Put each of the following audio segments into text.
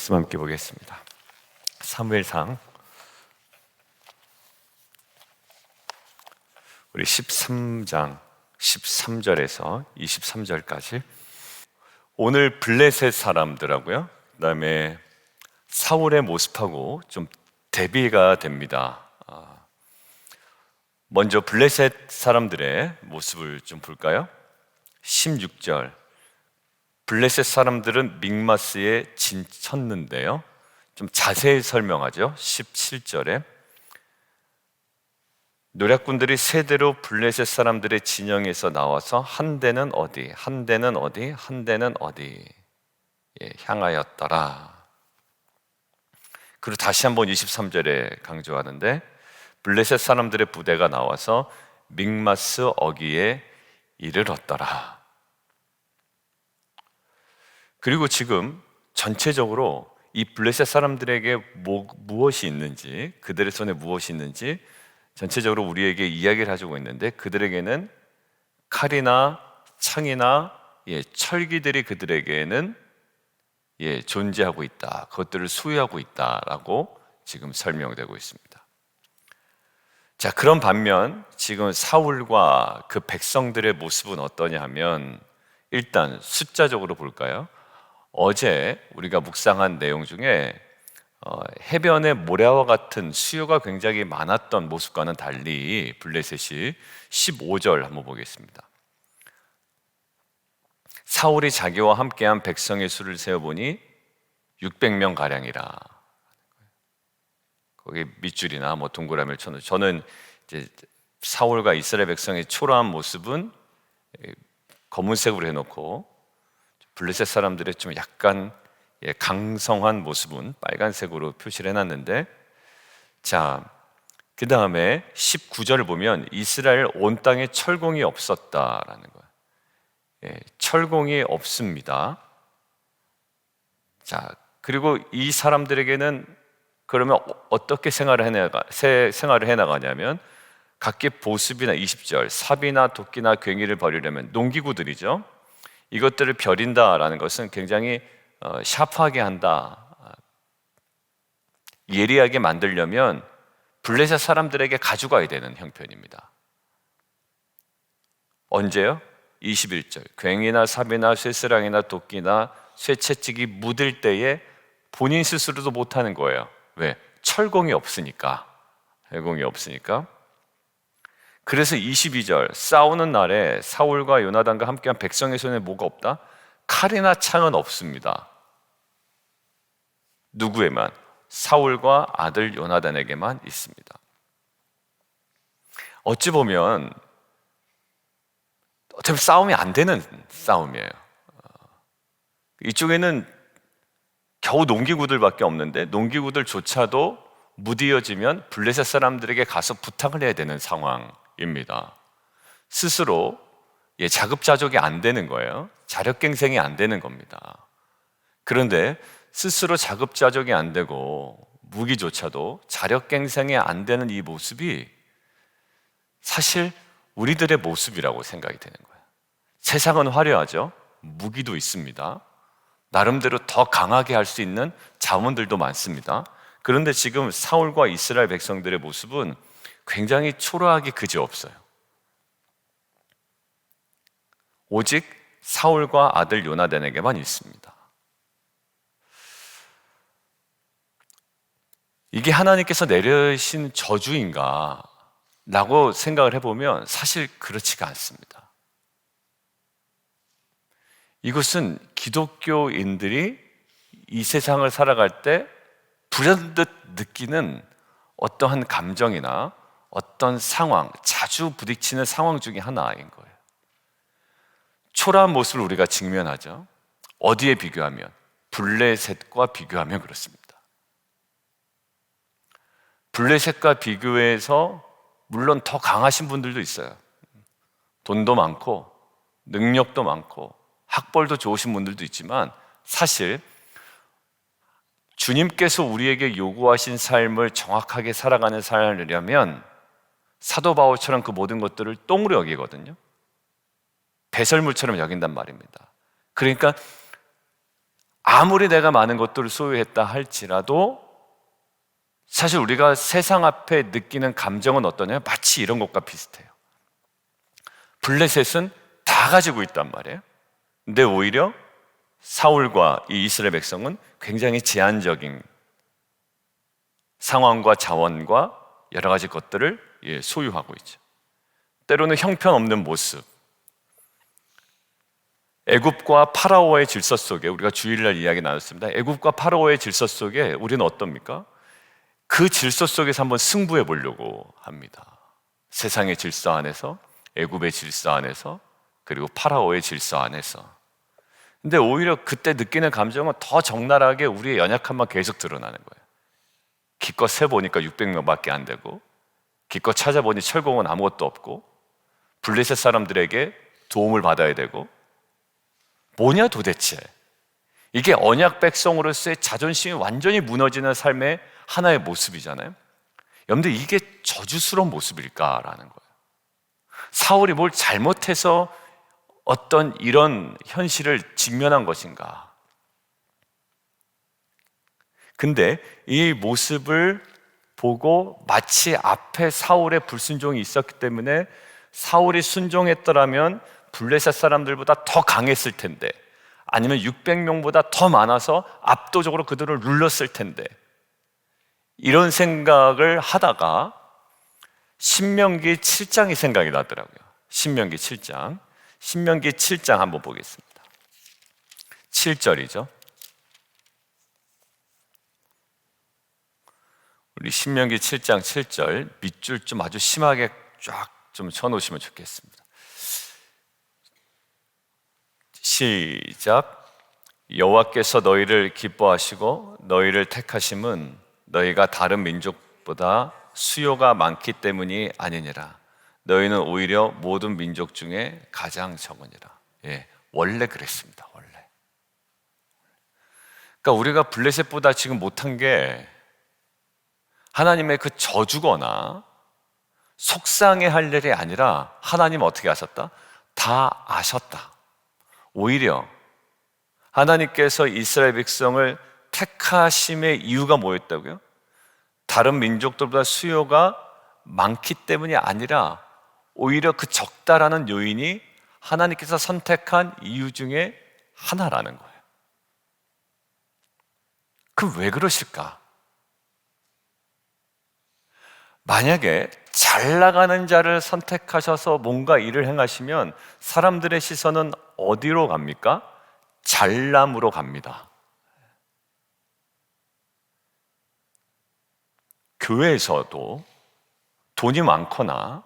말씀 함께 보겠습니다. 사무엘상 우리 13장 13절에서 23절까지 오늘 블레셋 사람들하고요, 그 다음에 사울의 모습하고 좀 대비가 됩니다. 먼저 블레셋 사람들의 모습을 좀 볼까요? 16절, 블레셋 사람들은 믹마스에 진쳤는데요, 좀 자세히 설명하죠. 17절에 노략군들이 세대로 블레셋 사람들의 진영에서 나와서 한 대는 어디, 한 대는 어디, 한 대는 어디 향하였더라. 그리고 다시 한번 23절에 강조하는데 블레셋 사람들의 부대가 나와서 믹마스 어기에 이르렀더라. 그리고 지금 전체적으로 이 블레셋 사람들에게 무엇이 있는지, 그들의 손에 무엇이 있는지 전체적으로 우리에게 이야기를 해주고 있는데, 그들에게는 칼이나 창이나 철기들이 그들에게는 존재하고 있다, 그것들을 소유하고 있다라고 지금 설명되고 있습니다. 자, 그런 반면 지금 사울과 그 백성들의 모습은 어떠냐 하면, 일단 숫자적으로 볼까요? 어제 우리가 묵상한 내용 중에 해변의 모래와 같은 수요가 굉장히 많았던 모습과는 달리 블레셋이 15절 한번 보겠습니다. 사울이 자기와 함께한 백성의 수를 세어보니 600명 가량이라. 거기 밑줄이나 동그라미를 쳐놓은, 저는 이제 사울과 이스라엘 백성의 초라한 모습은 검은색으로 해놓고 블레셋 사람들의 좀 약간 강성한 모습은 빨간색으로 표시를 해놨는데, 자, 그 다음에 19절을 보면 이스라엘 온 땅에 철공이 없었다라는 거예요. 철공이 없습니다. 자, 그리고 이 사람들에게는 그러면 어떻게 생활을 해나가냐면, 각기 보습이나 20절 삽이나 도끼나 괭이를 버리려면 농기구들이죠. 이것들을 벼린다라는 것은 굉장히 샤프하게 한다, 예리하게 만들려면 블레셋 사람들에게 가져가야 되는 형편입니다. 언제요? 21절 괭이나 삽이나 쇠스랑이나 도끼나 쇠채찍이 묻을 때에 본인 스스로도 못하는 거예요. 왜? 철공이 없으니까. 그래서 22절 싸우는 날에 사울과 요나단과 함께한 백성의 손에 뭐가 없다? 칼이나 창은 없습니다. 누구에만? 사울과 아들 요나단에게만 있습니다. 어찌 보면 어차피 싸움이 안 되는 싸움이에요. 이쪽에는 겨우 농기구들밖에 없는데 농기구들조차도 무디어지면 블레셋 사람들에게 가서 부탁을 해야 되는 상황입니다. 스스로 자급자족이 안 되는 거예요. 자력갱생이 안 되는 겁니다. 그런데 스스로 자급자족이 안 되고 무기조차도 자력갱생이 안 되는 이 모습이 사실 우리들의 모습이라고 생각이 되는 거예요. 세상은 화려하죠. 무기도 있습니다. 나름대로 더 강하게 할 수 있는 자원들도 많습니다. 그런데 지금 사울과 이스라엘 백성들의 모습은 굉장히 초라하기 그지없어요. 오직 사울과 아들 요나단에게만 있습니다. 이게 하나님께서 내리신 저주인가 라고 생각을 해보면 사실 그렇지가 않습니다. 이것은 기독교인들이 이 세상을 살아갈 때 불현듯 느끼는 어떠한 감정이나 어떤 상황, 자주 부딪히는 상황 중에 하나인 거예요. 초라한 모습을 우리가 직면하죠. 어디에 비교하면? 블레셋과 비교하면 그렇습니다. 블레셋과 비교해서 물론 더 강하신 분들도 있어요. 돈도 많고 능력도 많고 학벌도 좋으신 분들도 있지만, 사실 주님께서 우리에게 요구하신 삶을 정확하게 살아가는 삶이라면 사도 바울처럼 그 모든 것들을 똥으로 여기거든요. 배설물처럼 여긴단 말입니다. 그러니까 아무리 내가 많은 것들을 소유했다 할지라도 사실 우리가 세상 앞에 느끼는 감정은 어떠냐면 마치 이런 것과 비슷해요. 블레셋은 다 가지고 있단 말이에요. 근데 오히려 사울과 이 이스라엘 백성은 굉장히 제한적인 상황과 자원과 여러 가지 것들을 소유하고 있죠. 때로는 형편없는 모습. 애굽과 파라오의 질서 속에, 우리가 주일날 이야기 나눴습니다. 애굽과 파라오의 질서 속에 우리는 어떻습니까? 그 질서 속에서 한번 승부해 보려고 합니다. 세상의 질서 안에서, 애굽의 질서 안에서, 그리고 파라오의 질서 안에서. 근데 오히려 그때 느끼는 감정은 더 적나라하게 우리의 연약함만 계속 드러나는 거예요. 기껏 세보니까 600명밖에 안 되고, 기껏 찾아보니 철공은 아무것도 없고, 블레셋 사람들에게 도움을 받아야 되고, 뭐냐 도대체? 이게 언약 백성으로서의 자존심이 완전히 무너지는 삶의 하나의 모습이잖아요. 여러분들, 이게 저주스러운 모습일까라는 거예요. 사울이 뭘 잘못해서 어떤 이런 현실을 직면한 것인가? 근데 이 모습을 보고 마치 앞에 사울의 불순종이 있었기 때문에 사울이 순종했더라면 블레셋 사람들보다 더 강했을 텐데, 아니면 600명보다 더 많아서 압도적으로 그들을 눌렀을 텐데, 이런 생각을 하다가 신명기 7장이 생각이 나더라고요. 신명기 7장. 신명기 7장 한번 보겠습니다. 7절이죠. 우리 신명기 7장 7절 밑줄 좀 아주 심하게 쫙 좀 쳐놓으시면 좋겠습니다. 시작. 여호와께서 너희를 기뻐하시고 너희를 택하심은 너희가 다른 민족보다 수요가 많기 때문이 아니니라. 너희는 오히려 모든 민족 중에 가장 적으니라. 원래 그랬습니다. 원래. 그러니까 우리가 블레셋보다 지금 못한 게 하나님의 그 저주거나 속상해할 일이 아니라 하나님 어떻게 하셨다? 다 아셨다. 오히려 하나님께서 이스라엘 백성을 택하심의 이유가 뭐였다고요? 다른 민족들보다 수요가 많기 때문이 아니라 오히려 그 적다라는 요인이 하나님께서 선택한 이유 중에 하나라는 거예요. 그럼 왜 그러실까? 만약에 잘 나가는 자를 선택하셔서 뭔가 일을 행하시면 사람들의 시선은 어디로 갑니까? 잘남으로 갑니다. 교회에서도 돈이 많거나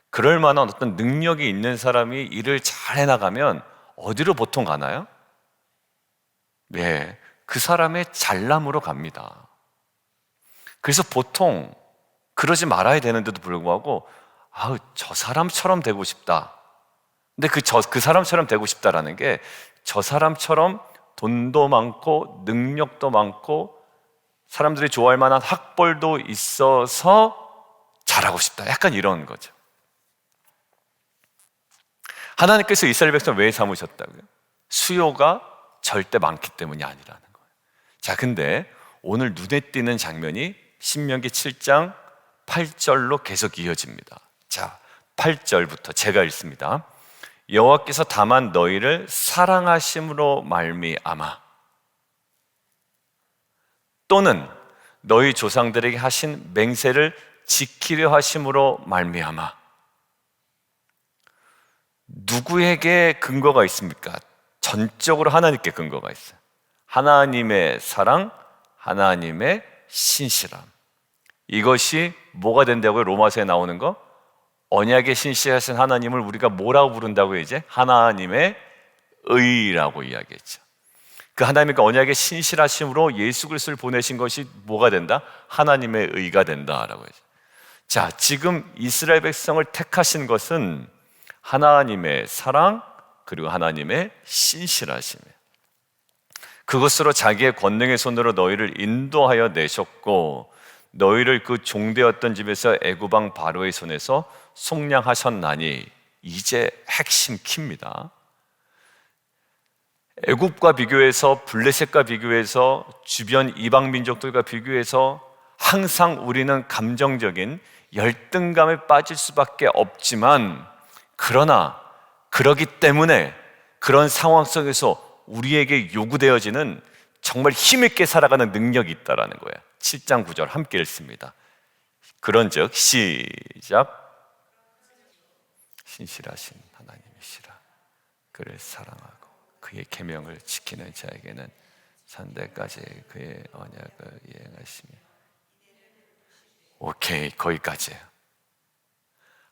그럴 만한 어떤 능력이 있는 사람이 일을 잘 해나가면 어디로 보통 가나요? 네, 그 사람의 잘남으로 갑니다. 그래서 보통 그러지 말아야 되는데도 불구하고 저 사람처럼 되고 싶다. 근데 그 사람처럼 되고 싶다라는 게 저 사람처럼 돈도 많고 능력도 많고 사람들이 좋아할 만한 학벌도 있어서 잘하고 싶다. 약간 이런 거죠. 하나님께서 이스라엘 백성을 왜 삼으셨다고요? 수요가 절대 많기 때문이 아니라는 거예요. 자, 근데 오늘 눈에 띄는 장면이 신명기 7장 8절로 계속 이어집니다. 자, 8절부터 제가 읽습니다. 여호와께서 다만 너희를 사랑하심으로 말미암아 또는 너희 조상들에게 하신 맹세를 지키려 하심으로 말미암아. 누구에게 근거가 있습니까? 전적으로 하나님께 근거가 있어요. 하나님의 사랑, 하나님의 신실함. 이것이 뭐가 된다고요? 로마서에 나오는 거? 언약의 신실하신 하나님을 우리가 뭐라고 부른다고요? 이제 하나님의 의라고 이야기했죠. 그 하나님의 언약의 신실하심으로 예수 그리스도를 보내신 것이 뭐가 된다? 하나님의 의가 된다라고 했죠. 자, 지금 이스라엘 백성을 택하신 것은 하나님의 사랑 그리고 하나님의 신실하심이에요. 그것으로 자기의 권능의 손으로 너희를 인도하여 내셨고 너희를 그 종되었던 집에서 애굽 왕 바로의 손에서 속량하셨나니. 이제 핵심 키입니다. 애굽과 비교해서, 블레셋과 비교해서, 주변 이방 민족들과 비교해서 항상 우리는 감정적인 열등감에 빠질 수밖에 없지만, 그러나 그러기 때문에 그런 상황 속에서 우리에게 요구되어지는 정말 힘있게 살아가는 능력이 있다라는 거예요. 7장 9절 함께 읽습니다. 그런즉 시작. 신실하신 하나님이시라. 그를 사랑하고 그의 계명을 지키는 자에게는 산대까지 그의 언약을 이행하시며. 오케이, 거기까지예요.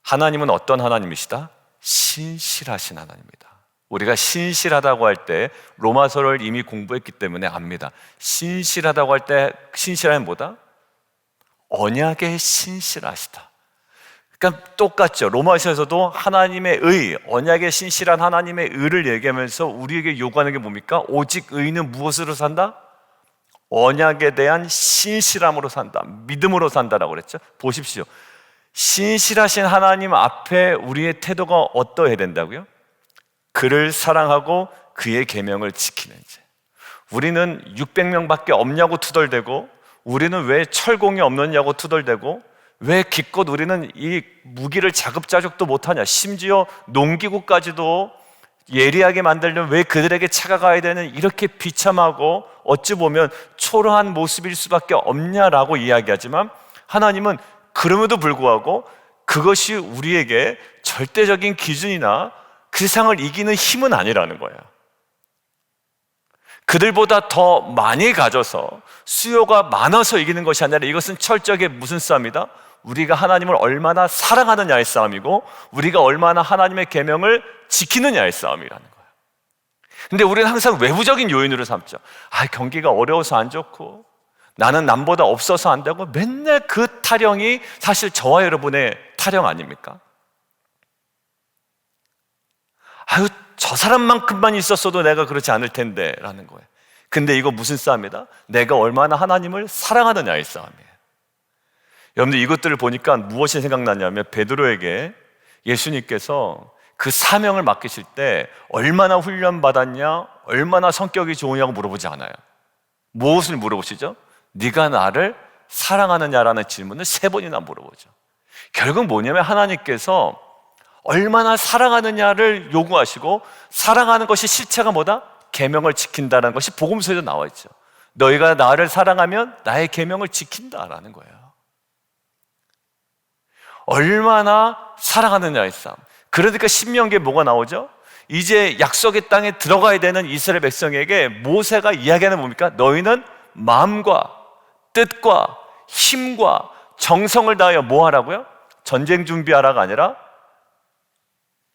하나님은 어떤 하나님이시다? 신실하신 하나님입니다. 우리가 신실하다고 할 때 로마서를 이미 공부했기 때문에 압니다. 신실하다고 할 때 신실함이 뭐다? 언약에 신실하시다. 그러니까 똑같죠. 로마서에서도 하나님의 의, 언약에 신실한 하나님의 의를 얘기하면서 우리에게 요구하는 게 뭡니까? 오직 의는 무엇으로 산다? 언약에 대한 신실함으로 산다. 믿음으로 산다라고 그랬죠. 보십시오. 신실하신 하나님 앞에 우리의 태도가 어떠해야 된다고요? 그를 사랑하고 그의 계명을 지키는 자. 우리는 600명밖에 없냐고 투덜대고, 우리는 왜 철공이 없느냐고 투덜대고, 왜 기껏 우리는 이 무기를 자급자족도 못하냐, 심지어 농기구까지도 예리하게 만들려면 왜 그들에게 차가가야 되는, 이렇게 비참하고 어찌 보면 초라한 모습일 수밖에 없냐라고 이야기하지만, 하나님은 그럼에도 불구하고 그것이 우리에게 절대적인 기준이나 그 세상을 이기는 힘은 아니라는 거예요. 그들보다 더 많이 가져서 수요가 많아서 이기는 것이 아니라, 이것은 철저하게 무슨 싸움이다? 우리가 하나님을 얼마나 사랑하느냐의 싸움이고, 우리가 얼마나 하나님의 계명을 지키느냐의 싸움이라는 거예요. 근데 우리는 항상 외부적인 요인으로 삼죠. 경기가 어려워서 안 좋고, 나는 남보다 없어서 안 되고, 맨날 그 타령이 사실 저와 여러분의 타령 아닙니까? 저 사람만큼만 있었어도 내가 그렇지 않을 텐데 라는 거예요. 근데 이거 무슨 싸움이다? 내가 얼마나 하나님을 사랑하느냐의 싸움이에요. 여러분들, 이것들을 보니까 무엇이 생각나냐면, 베드로에게 예수님께서 그 사명을 맡기실 때 얼마나 훈련받았냐, 얼마나 성격이 좋으냐고 물어보지 않아요. 무엇을 물어보시죠? 네가 나를 사랑하느냐라는 질문을 3번이나 물어보죠. 결국 뭐냐면, 하나님께서 얼마나 사랑하느냐를 요구하시고, 사랑하는 것이 실체가 뭐다? 계명을 지킨다는 것이 복음서에도 나와 있죠. 너희가 나를 사랑하면 나의 계명을 지킨다라는 거예요. 얼마나 사랑하느냐의 싸움. 그러니까 신명기에 뭐가 나오죠? 이제 약속의 땅에 들어가야 되는 이스라엘 백성에게 모세가 이야기하는 뭡니까? 너희는 마음과 뜻과 힘과 정성을 다하여 뭐 하라고요? 전쟁 준비하라가 아니라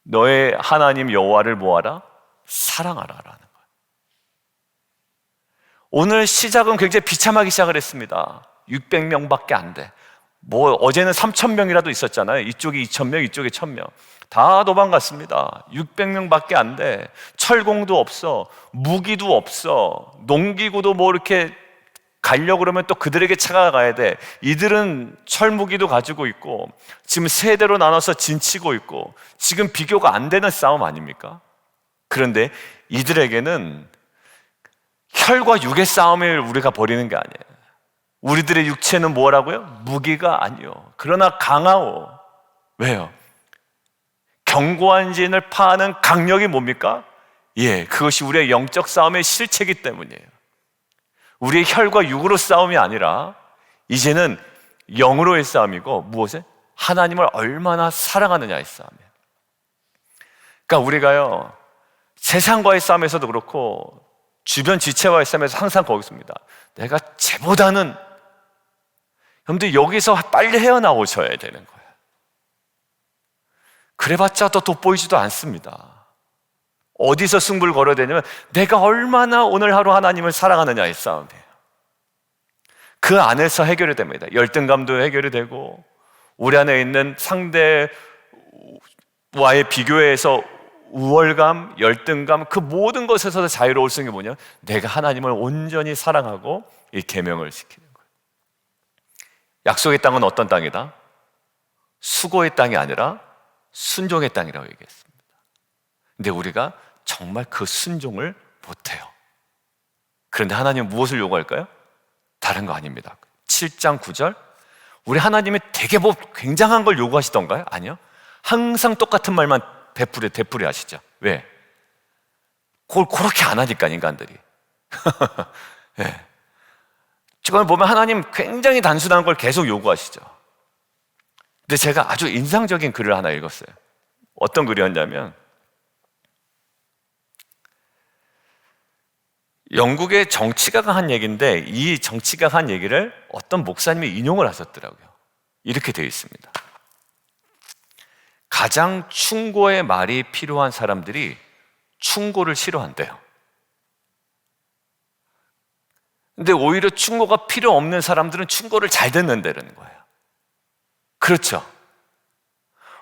너의 하나님 여호와를 뭐하라? 사랑하라라는 거예요. 오늘 시작은 굉장히 비참하게 시작을 했습니다. 600명밖에 안 돼. 어제는 3,000명이라도 있었잖아요. 이쪽이 2,000명, 이쪽이 1,000명. 다 도망갔습니다. 600명밖에 안 돼. 철공도 없어. 무기도 없어. 농기구도 이렇게 가려고 그러면 또 그들에게 차가가야 돼. 이들은 철무기도 가지고 있고, 지금 세대로 나눠서 진치고 있고, 지금 비교가 안 되는 싸움 아닙니까? 그런데 이들에게는 혈과 육의 싸움을 우리가 벌이는 게 아니에요. 우리들의 육체는 뭐라고요? 무기가 아니요. 그러나 강하오. 왜요? 견고한 진을 파하는 강력이 뭡니까? 그것이 우리의 영적 싸움의 실체이기 때문이에요. 우리의 혈과 육으로 싸움이 아니라 이제는 영으로의 싸움이고, 무엇에? 하나님을 얼마나 사랑하느냐의 싸움이에요. 그러니까 우리가요, 세상과의 싸움에서도 그렇고 주변 지체와의 싸움에서 항상 거기 있습니다. 내가 쟤보다는, 여러분들 여기서 빨리 헤어나오셔야 되는 거예요. 그래봤자 더 돋보이지도 않습니다. 어디서 승부를 걸어야 되냐면, 내가 얼마나 오늘 하루 하나님을 사랑하느냐의 싸움이에요. 그 안에서 해결이 됩니다. 열등감도 해결이 되고, 우리 안에 있는 상대와의 비교에서 우월감, 열등감, 그 모든 것에서 자유로울 수 있는 게 뭐냐? 내가 하나님을 온전히 사랑하고 이 계명을 지키는 거예요. 약속의 땅은 어떤 땅이다? 수고의 땅이 아니라 순종의 땅이라고 얘기했습니다. 근데 우리가 정말 그 순종을 못해요. 그런데 하나님은 무엇을 요구할까요? 다른 거 아닙니다. 7장 9절, 우리 하나님이 되게 뭐 굉장한 걸 요구하시던가요? 아니요. 항상 똑같은 말만 되풀이 하시죠. 왜? 그걸 그렇게 안 하니까, 인간들이. 네. 지금 보면 하나님 굉장히 단순한 걸 계속 요구하시죠. 근데 제가 아주 인상적인 글을 하나 읽었어요. 어떤 글이었냐면, 영국의 정치가가 한 얘기인데, 이 정치가가 한 얘기를 어떤 목사님이 인용을 하셨더라고요. 이렇게 되어 있습니다. 가장 충고의 말이 필요한 사람들이 충고를 싫어한대요. 근데 오히려 충고가 필요 없는 사람들은 충고를 잘 듣는다는 거예요. 그렇죠.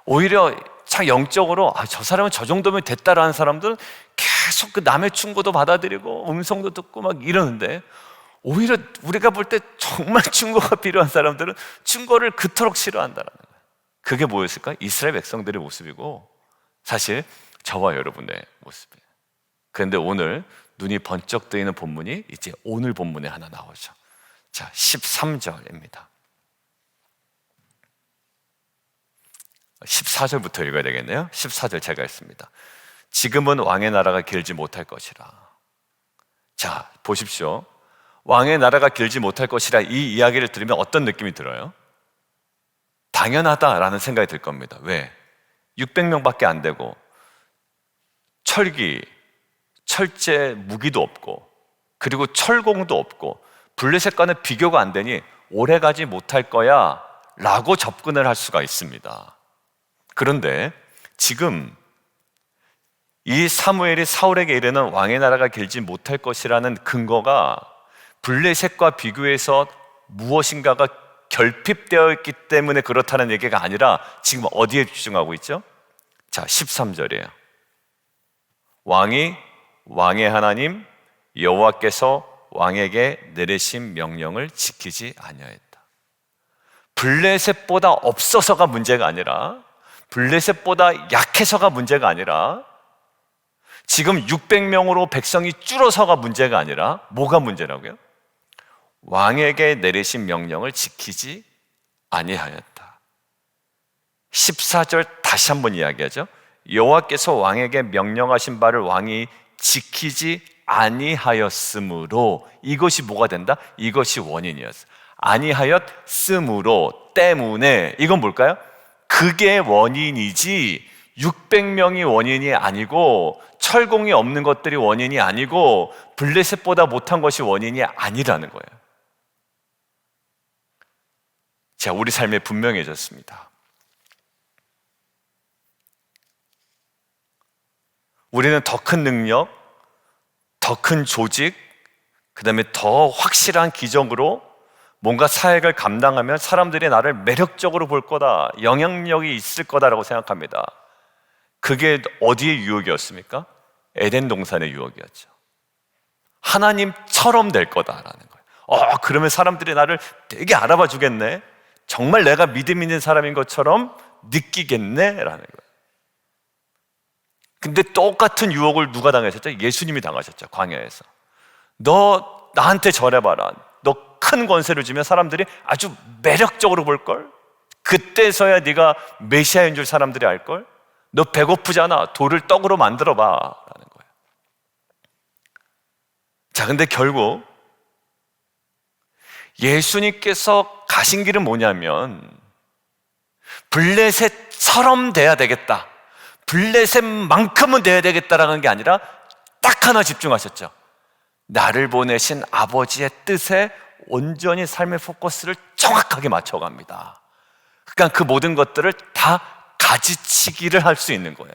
오히려 참 영적으로 저 사람은 저 정도면 됐다라는 사람들은 계속 그 남의 충고도 받아들이고 음성도 듣고 막 이러는데, 오히려 우리가 볼 때 정말 충고가 필요한 사람들은 충고를 그토록 싫어한다는 거예요. 그게 뭐였을까? 이스라엘 백성들의 모습이고 사실 저와 여러분의 모습이에요. 그런데 오늘 눈이 번쩍 뜨이는 본문이 이제 오늘 본문에 하나 나오죠. 자, 13절입니다. 14절부터 읽어야 되겠네요. 14절 제가 했습니다. 지금은 왕의 나라가 길지 못할 것이라. 자, 보십시오. 왕의 나라가 길지 못할 것이라, 이 이야기를 들으면 어떤 느낌이 들어요? 당연하다라는 생각이 들 겁니다. 왜? 600명밖에 안 되고 철기, 철제 무기도 없고 그리고 철공도 없고 블레셋과는 비교가 안 되니 오래가지 못할 거야 라고 접근을 할 수가 있습니다. 그런데 지금 이 사무엘이 사울에게 이르는 왕의 나라가 길지 못할 것이라는 근거가 블레셋과 비교해서 무엇인가가 결핍되어 있기 때문에 그렇다는 얘기가 아니라 지금 어디에 집중하고 있죠? 자, 13절이에요. 왕의 하나님 여호와께서 왕에게 내리신 명령을 지키지 아니하였다. 블레셋보다 없어서가 문제가 아니라, 블레셋보다 약해서가 문제가 아니라, 지금 600명으로 백성이 줄어서가 문제가 아니라 뭐가 문제라고요? 왕에게 내리신 명령을 지키지 아니하였다. 14절 다시 한번 이야기하죠. 여호와께서 왕에게 명령하신 바를 왕이 지키지 아니하였으므로, 이것이 뭐가 된다? 이것이 원인이었어. 아니하였으므로, 때문에. 이건 뭘까요? 그게 원인이지 600명이 원인이 아니고 철공이 없는 것들이 원인이 아니고 블레셋보다 못한 것이 원인이 아니라는 거예요. 자, 우리 삶에 분명해졌습니다. 우리는 더 큰 능력, 더 큰 조직, 그 다음에 더 확실한 기적으로 뭔가 사역을 감당하면 사람들이 나를 매력적으로 볼 거다, 영향력이 있을 거다라고 생각합니다. 그게 어디의 유혹이었습니까? 에덴 동산의 유혹이었죠. 하나님처럼 될 거다라는 거예요. 그러면 사람들이 나를 되게 알아봐 주겠네, 정말 내가 믿음 있는 사람인 것처럼 느끼겠네 라는 거예요. 근데 똑같은 유혹을 누가 당하셨죠? 예수님이 당하셨죠. 광야에서. 너 나한테 절해봐라, 너 큰 권세를 주면 사람들이 아주 매력적으로 볼걸? 그때서야 네가 메시아인 줄 사람들이 알걸? 너 배고프잖아, 돌을 떡으로 만들어봐 라는 거예요. 자, 근데 결국 예수님께서 가신 길은 뭐냐면 블레셋처럼 돼야 되겠다, 블레셋만큼은 돼야 되겠다라는 게 아니라 딱 하나 집중하셨죠. 나를 보내신 아버지의 뜻에 온전히 삶의 포커스를 정확하게 맞춰갑니다. 그러니까 그 모든 것들을 다 가지치기를 할 수 있는 거예요.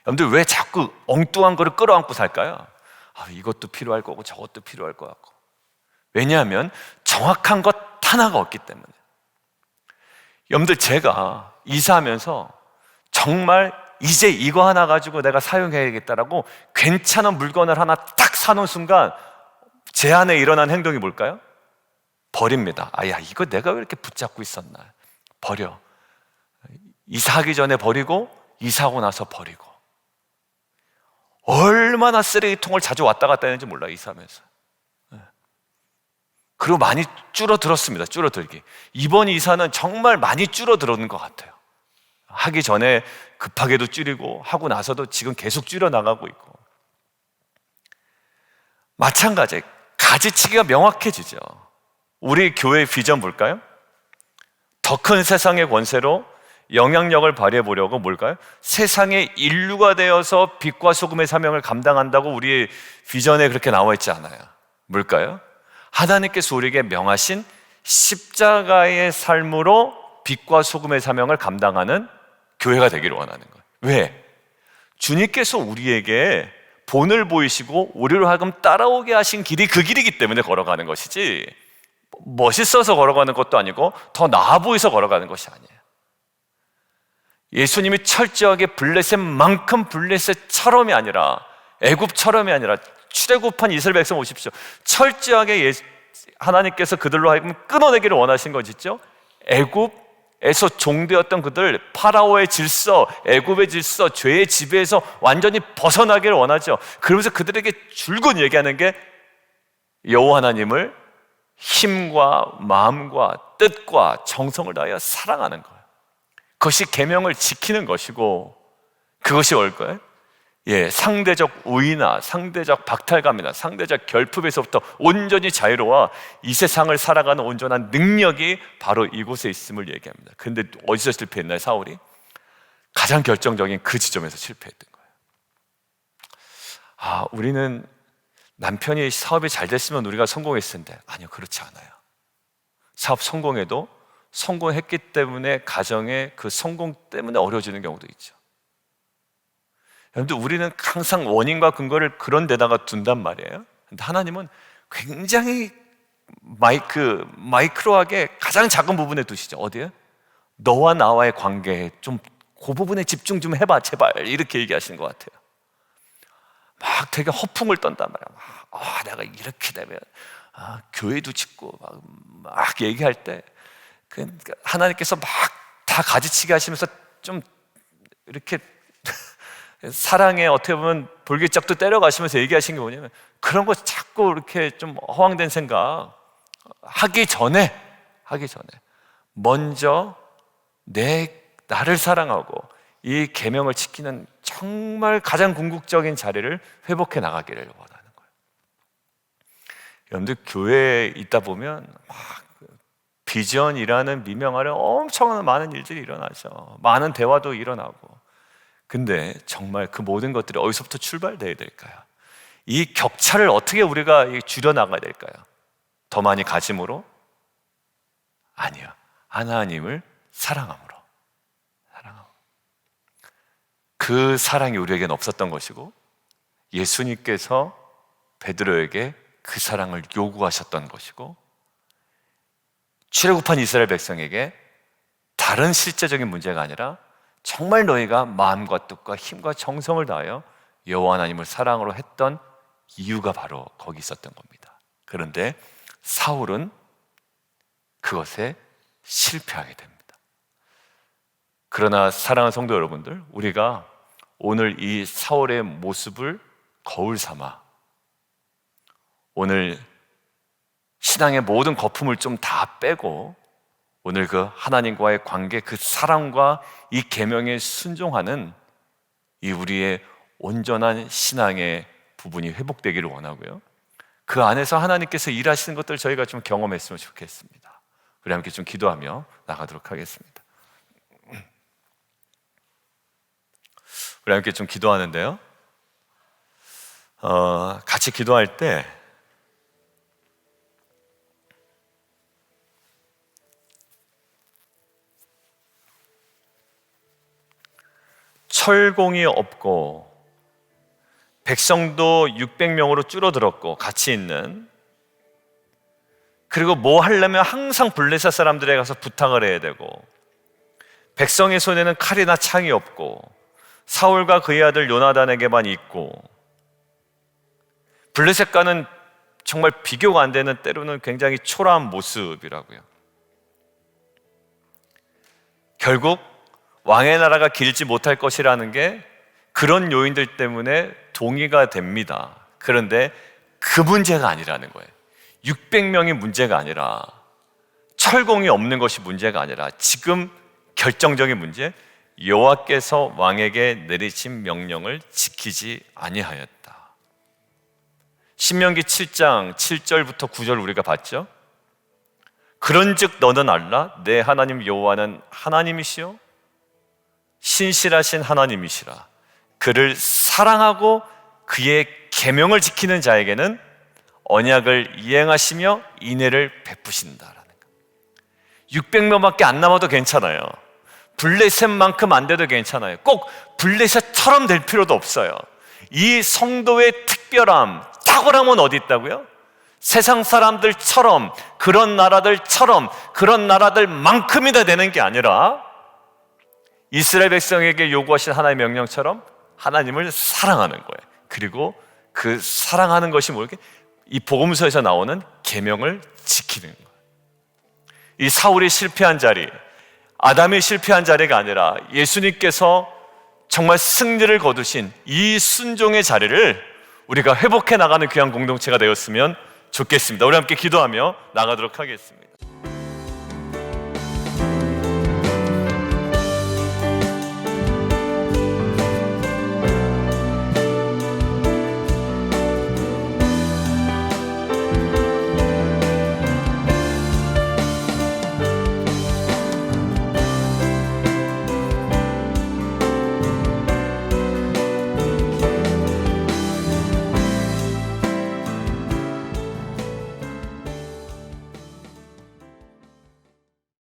여러분들 왜 자꾸 엉뚱한 거를 끌어안고 살까요? 이것도 필요할 거고 저것도 필요할 것 같고. 왜냐하면 정확한 것 하나가 없기 때문에. 여러분들, 제가 이사하면서 정말 이제 이거 하나 가지고 내가 사용해야겠다라고 괜찮은 물건을 하나 딱 사놓은 순간 제 안에 일어난 행동이 뭘까요? 버립니다. 이거 내가 왜 이렇게 붙잡고 있었나. 버려. 이사하기 전에 버리고 이사하고 나서 버리고. 얼마나 쓰레기통을 자주 왔다 갔다 했는지 몰라, 이사하면서. 그리고 많이 줄어들었습니다. 줄어들기. 이번 이사는 정말 많이 줄어들었는 것 같아요. 하기 전에 급하게도 줄이고 하고 나서도 지금 계속 줄여나가고 있고. 마찬가지, 가지치기가 명확해지죠. 우리 교회의 비전 볼까요? 더 큰 세상의 권세로 영향력을 발휘해 보려고 뭘까요? 세상의 인류가 되어서 빛과 소금의 사명을 감당한다고 우리의 비전에 그렇게 나와 있지 않아요. 뭘까요? 하나님께서 우리에게 명하신 십자가의 삶으로 빛과 소금의 사명을 감당하는 교회가 되기를 원하는 거예요. 왜? 주님께서 우리에게 본을 보이시고 우리로 하여금 따라오게 하신 길이 그 길이기 때문에 걸어가는 것이지, 멋있어서 걸어가는 것도 아니고 더 나아 보여서 걸어가는 것이 아니에요. 예수님이 철저하게 블레셋만큼 블레셋처럼이 아니라, 애굽처럼이 아니라, 출애굽한 이스라엘 백성 오십시오. 철저하게 하나님께서 그들로 하여금 끊어내기를 원하신 것이죠. 애굽에서 종되었던 그들, 파라오의 질서, 애굽의 질서, 죄의 지배에서 완전히 벗어나기를 원하죠. 그러면서 그들에게 줄곧 얘기하는 게 여호와 하나님을 힘과 마음과 뜻과 정성을 다하여 사랑하는 거예요. 그것이 계명을 지키는 것이고, 그것이 뭘까요? 상대적 우위나 상대적 박탈감이나 상대적 결핍에서부터 온전히 자유로워 이 세상을 살아가는 온전한 능력이 바로 이곳에 있음을 얘기합니다. 그런데 어디서 실패했나요? 사울이 가장 결정적인 그 지점에서 실패했던 거예요. 우리는 남편이 사업이 잘 됐으면 우리가 성공했을 텐데, 아니요, 그렇지 않아요. 사업 성공해도 성공했기 때문에 가정의 그 성공 때문에 어려워지는 경우도 있죠. 여러분들, 우리는 항상 원인과 근거를 그런 데다가 둔단 말이에요. 근데 하나님은 굉장히 마이크로하게 가장 작은 부분에 두시죠. 어디에? 너와 나와의 관계에 좀 그 부분에 집중 좀 해봐 제발, 이렇게 얘기하시는 것 같아요. 막 되게 허풍을 떤단 말이야. 내가 이렇게 되면 교회도 짓고 막 얘기할 때 하나님께서 막 다 가지치기 하시면서 좀 이렇게 사랑에 어떻게 보면 볼기짝도 때려가시면서 얘기하신 게 뭐냐면, 그런 거 자꾸 이렇게 좀 허황된 생각 하기 전에 먼저 나를 사랑하고 이 계명을 지키는 정말 가장 궁극적인 자리를 회복해 나가기를 원하는 거예요. 여러분들, 교회에 있다 보면 막 비전이라는 미명 아래 엄청난 많은 일들이 일어나죠. 많은 대화도 일어나고. 근데 정말 그 모든 것들이 어디서부터 출발돼야 될까요? 이 격차를 어떻게 우리가 줄여나가야 될까요? 더 많이 가짐으로? 아니요, 하나님을 사랑함으로. 그 사랑이 우리에게는 없었던 것이고, 예수님께서 베드로에게 그 사랑을 요구하셨던 것이고, 출애굽한 이스라엘 백성에게 다른 실제적인 문제가 아니라 정말 너희가 마음과 뜻과 힘과 정성을 다하여 여호와 하나님을 사랑으로 했던 이유가 바로 거기 있었던 겁니다. 그런데 사울은 그것에 실패하게 됩니다. 그러나 사랑하는 성도 여러분들, 우리가 오늘 이 사울의 모습을 거울 삼아 오늘 신앙의 모든 거품을 좀 다 빼고 오늘 그 하나님과의 관계, 그 사랑과 이 계명에 순종하는 이 우리의 온전한 신앙의 부분이 회복되기를 원하고요, 그 안에서 하나님께서 일하시는 것들 저희가 좀 경험했으면 좋겠습니다. 우리 함께 좀 기도하며 나가도록 하겠습니다. 우리 함께 좀 기도하는데요, 같이 기도할 때 철공이 없고 백성도 600명으로 줄어들었고 같이 있는, 그리고 뭐 하려면 항상 블레셋 사람들에 가서 부탁을 해야 되고, 백성의 손에는 칼이나 창이 없고 사울과 그의 아들 요나단에게만 있고, 블레셋과는 정말 비교가 안 되는, 때로는 굉장히 초라한 모습이라고요. 결국 왕의 나라가 길지 못할 것이라는 게 그런 요인들 때문에 동의가 됩니다. 그런데 그 문제가 아니라는 거예요. 600명이 문제가 아니라, 철공이 없는 것이 문제가 아니라, 지금 결정적인 문제, 여호와께서 왕에게 내리신 명령을 지키지 아니하였다. 신명기 7장 7절부터 9절 우리가 봤죠? 그런즉 너는 알라, 내 하나님 여호와는 하나님이시요 신실하신 하나님이시라. 그를 사랑하고 그의 계명을 지키는 자에게는 언약을 이행하시며 인애를 베푸신다라는 거. 600명밖에 안 남아도 괜찮아요. 블레셋만큼 안 돼도 괜찮아요. 꼭 블레셋처럼 될 필요도 없어요. 이 성도의 특별함, 탁월함은 어디 있다고요? 세상 사람들처럼, 그런 나라들처럼, 그런 나라들만큼이나 되는 게 아니라 이스라엘 백성에게 요구하신 하나님의 명령처럼 하나님을 사랑하는 거예요. 그리고 그 사랑하는 것이 뭐게? 이 복음서에서 나오는 계명을 지키는 거예요. 이 사울이 실패한 자리, 아담이 실패한 자리가 아니라 예수님께서 정말 승리를 거두신 이 순종의 자리를 우리가 회복해 나가는 귀한 공동체가 되었으면 좋겠습니다. 우리 함께 기도하며 나가도록 하겠습니다.